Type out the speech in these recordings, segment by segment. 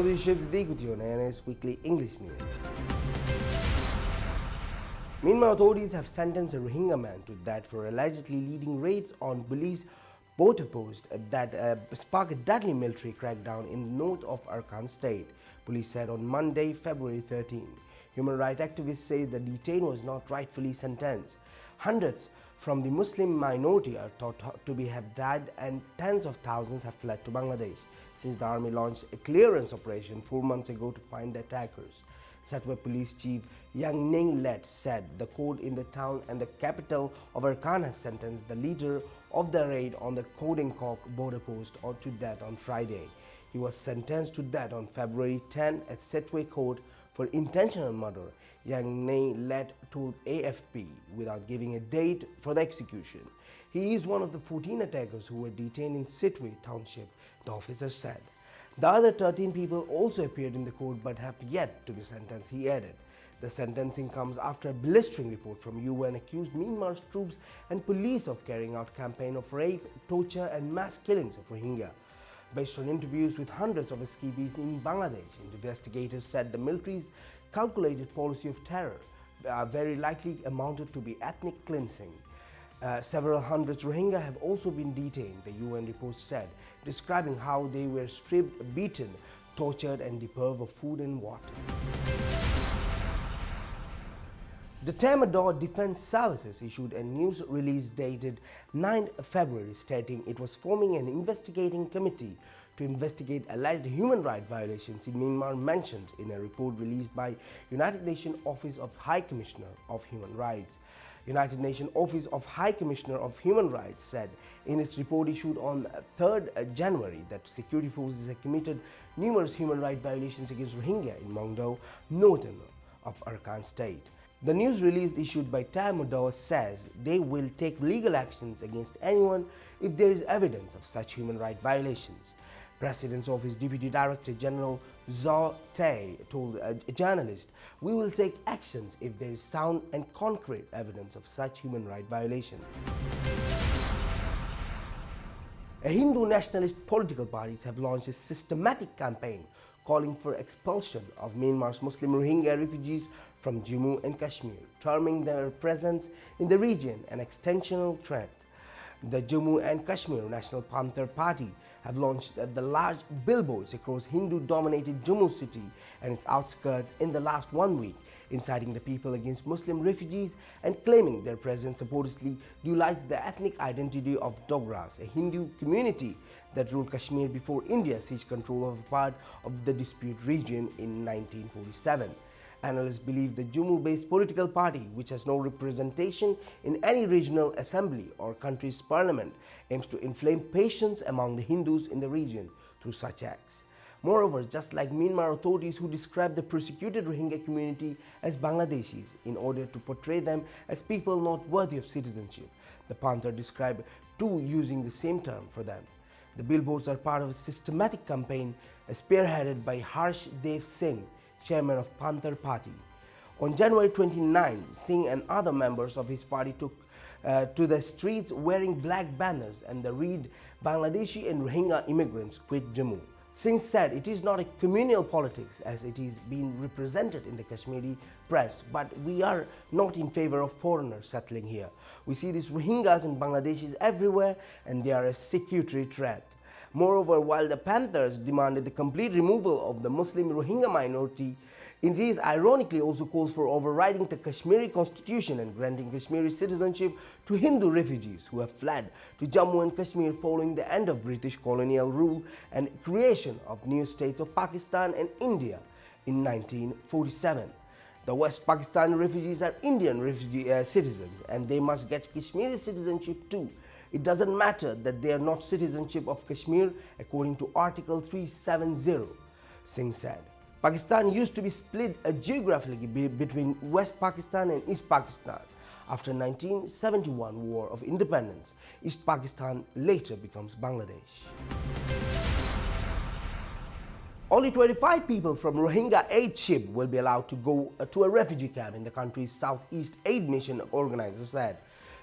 Bonjour, je suis d'écouter NS Weekly English News. Myanmar authorities have sentenced a Rohingya man to death for allegedly leading raids on police border post that sparked a deadly military crackdown in the north of Arakan state, police said on Monday, February 13. Human rights activists say the detainee was not rightfully sentenced. Hundreds from the Muslim minority are thought to have died and tens of thousands have fled to Bangladesh since the army launched a clearance operation 4 months ago to find the attackers. Satwa Police Chief Yang Ning Let said the court in the town and the capital of Arakan has sentenced the leader of the raid on the Kodengkok border post to death on Friday. He was sentenced to death on February 10 at Setway Court for intentional murder, Yang Ning Let told AFP without giving a date for the execution. He is one of the 14 attackers who were detained in Setway Township, the officer said. The other 13 people also appeared in the court but have yet to be sentenced, he added. The sentencing comes after a blistering report from UN accused Myanmar's troops and police of carrying out a campaign of rape, torture and mass killings of Rohingya. Based on interviews with hundreds of escapees in Bangladesh, investigators said the military's calculated policy of terror very likely amounted to be ethnic cleansing. Several hundred Rohingya have also been detained, the UN report said, describing how they were stripped, beaten, tortured and deprived of food and water. The Tamil Defense Services issued a news release dated 9 February stating it was forming an investigating committee to investigate alleged human rights violations in Myanmar mentioned in a report released by United Nations Office of High Commissioner of Human Rights. United Nations Office of High Commissioner of Human Rights said in its report issued on 3rd January that security forces have committed numerous human rights violations against Rohingya in Mongdo, northern of Arakan state. The news release issued by Tamil says they will take legal actions against anyone if there is evidence of such human rights violations. President's Office Deputy Director General Zhao Tay told a journalist, "We will take actions if there is sound and concrete evidence of such human rights violations." Hindu nationalist political parties have launched a systematic campaign calling for expulsion of Myanmar's Muslim Rohingya refugees from Jammu and Kashmir, terming their presence in the region an extensional threat. The Jammu and Kashmir National Panther Party have launched the large billboards across Hindu-dominated Jammu city and its outskirts in the last 1 week, inciting the people against Muslim refugees and claiming their presence supposedly dualizes the ethnic identity of Dogras, a Hindu community that ruled Kashmir before India seized control of a part of the disputed region in 1947. Analysts believe the Jammu-based political party, which has no representation in any regional assembly or country's parliament, aims to inflame patience among the Hindus in the region through such acts. Moreover, just like Myanmar authorities who describe the persecuted Rohingya community as Bangladeshis in order to portray them as people not worthy of citizenship, the Panther described too using the same term for them. The billboards are part of a systematic campaign spearheaded by Harsh Dev Singh, chairman of Panther Party. On January 29, Singh and other members of his party took to the streets wearing black banners and the read "Bangladeshi and Rohingya immigrants quit Jammu." Singh said it is not a communal politics as it is being represented in the Kashmiri press, but we are not in favor of foreigners settling here. We see these Rohingyas and Bangladeshis everywhere and they are a security threat. Moreover, while the Panthers demanded the complete removal of the Muslim Rohingya minority, it is ironically also calls for overriding the Kashmiri constitution and granting Kashmiri citizenship to Hindu refugees who have fled to Jammu and Kashmir following the end of British colonial rule and creation of new states of Pakistan and India in 1947. The West Pakistani refugees are Indian refugee citizens and they must get Kashmiri citizenship too. It doesn't matter that they are not citizenship of Kashmir according to Article 370, Singh said. Pakistan used to be split geographically between West Pakistan and East Pakistan. After 1971 War of Independence, East Pakistan later becomes Bangladesh. Only 25 people from Rohingya aid ship will be allowed to go to a refugee camp in the country's Southeast Aid Mission, organizer said.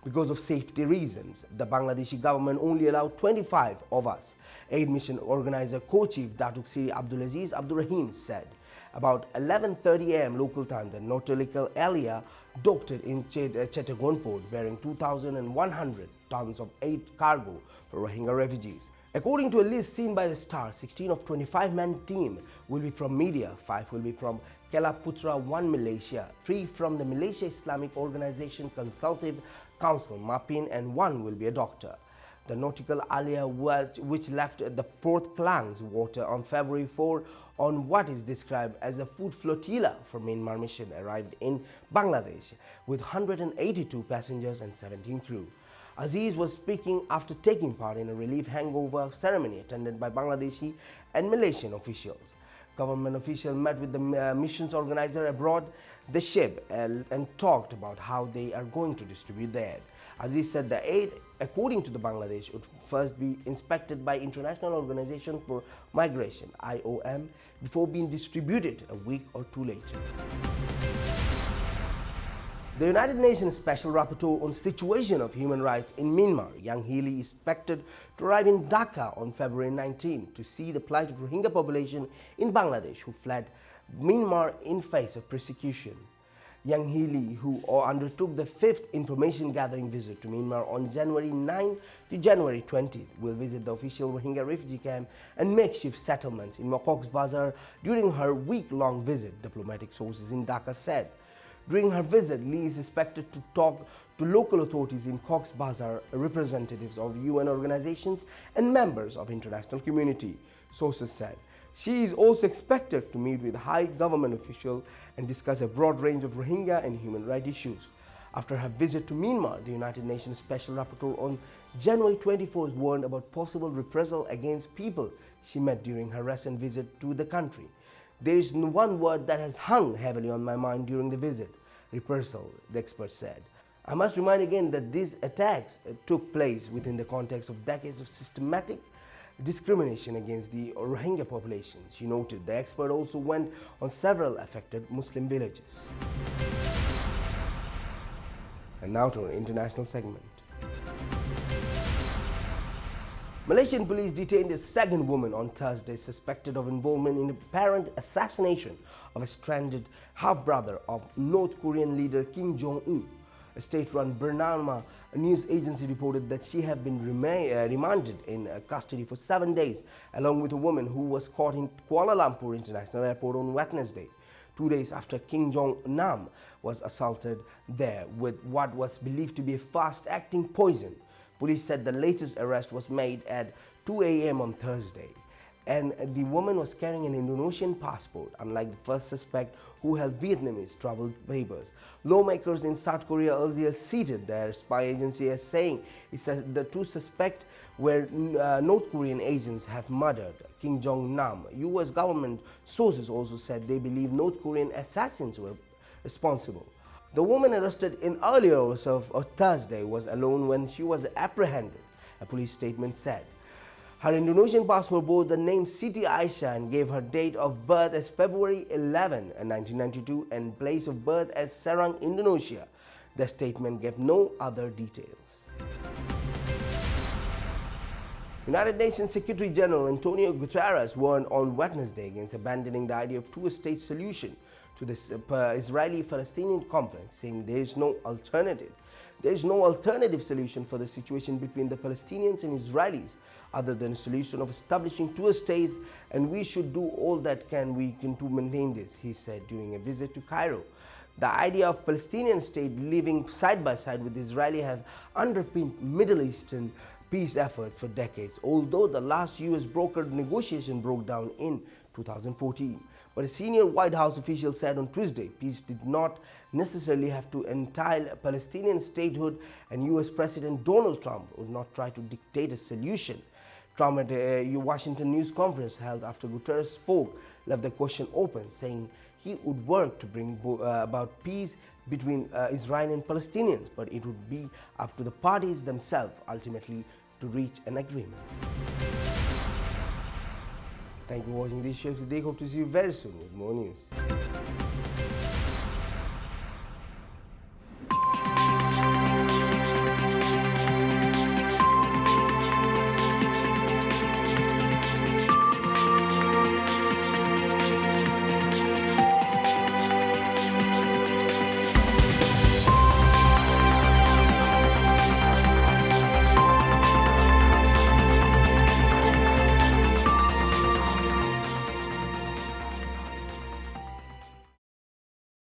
Because of safety reasons, the Bangladeshi government only allowed 25 of us, Aid mission organizer co-chief Datuk Sri Abdulaziz Abdurrahim said. About 11:30 a.m. local time, the nautical area docked in Chittagong port bearing 2,100 tons of aid cargo for Rohingya refugees. According to a list seen by the Star, 16 of 25-man team will be from media, 5 will be from Kelaputra 1 Malaysia, 3 from the Malaysia Islamic Organization Consultative Council MAPIN, and 1 will be a doctor. The nautical area which left the Port Klang's water on February 4 on what is described as a food flotilla for Myanmar mission arrived in Bangladesh with 182 passengers and 17 crew. Aziz was speaking after taking part in a relief hangover ceremony attended by Bangladeshi and Malaysian officials. Government officials met with the mission's organizer aboard the ship and talked about how they are going to distribute the aid. Aziz said the aid, according to the Bangladesh, would first be inspected by International Organization for Migration (IOM) before being distributed a week or two later. The United Nations Special Rapporteur on Situation of Human Rights in Myanmar, Yang Healy, is expected to arrive in Dhaka on February 19 to see the plight of Rohingya population in Bangladesh who fled Myanmar in face of persecution. Yang Healy, who undertook the 5th information gathering visit to Myanmar on January 9 to January 20, will visit the official Rohingya refugee camp and makeshift settlements in Cox's Bazar during her week-long visit, diplomatic sources in Dhaka said. During her visit, Lee is expected to talk to local authorities in Cox's Bazar, representatives of UN organizations and members of international community, sources said. She is also expected to meet with high government officials and discuss a broad range of Rohingya and human rights issues. After her visit to Myanmar, the United Nations Special Rapporteur on January 24 warned about possible reprisal against people she met during her recent visit to the country. There is one word that has hung heavily on my mind during the visit: reprisal, the expert said. I must remind again that these attacks took place within the context of decades of systematic discrimination against the Rohingya population. She noted the expert also went on several affected Muslim villages. And now to our international segment. Malaysian police detained a second woman on Thursday suspected of involvement in the apparent assassination of a stranded half-brother of North Korean leader Kim Jong-Un. A state-run Bernama news agency reported that she had been remanded in custody for 7 days, along with a woman who was caught in Kuala Lumpur International Airport on Wednesday, 2 days after Kim Jong-Nam was assaulted there with what was believed to be a fast-acting poison. Police said the latest arrest was made at 2 a.m. on Thursday, and the woman was carrying an Indonesian passport, unlike the first suspect who held Vietnamese travel papers. Lawmakers in South Korea earlier cited their spy agency as saying the two suspects were North Korean agents have murdered Kim Jong-Nam. U.S. government sources also said they believe North Korean assassins were responsible. The woman arrested in earlier hours of Thursday was alone when she was apprehended, a police statement said. Her Indonesian passport bore the name Siti Aisyah and gave her date of birth as February 11, 1992 and place of birth as Serang, Indonesia. The statement gave no other details. United Nations Secretary General Antonio Guterres warned on Wednesday against abandoning the idea of two-state solution to this Israeli-Palestinian conflict, saying there is no alternative. There is no alternative solution for the situation between the Palestinians and Israelis other than a solution of establishing two states, and we should do all that we can to maintain this, he said during a visit to Cairo. The idea of Palestinian state living side by side with Israeli have underpinned Middle Eastern peace efforts for decades, although the last US brokered negotiation broke down in 2014. But a senior White House official said on Tuesday peace did not necessarily have to entail Palestinian statehood, and US President Donald Trump would not try to dictate a solution. Trump at a Washington news conference held after Guterres spoke left the question open, saying he would work to bring about peace between Israeli and Palestinians, but it would be up to the parties themselves ultimately to reach an agreement. Thank you for watching this show today. Hope to see you very soon with more news.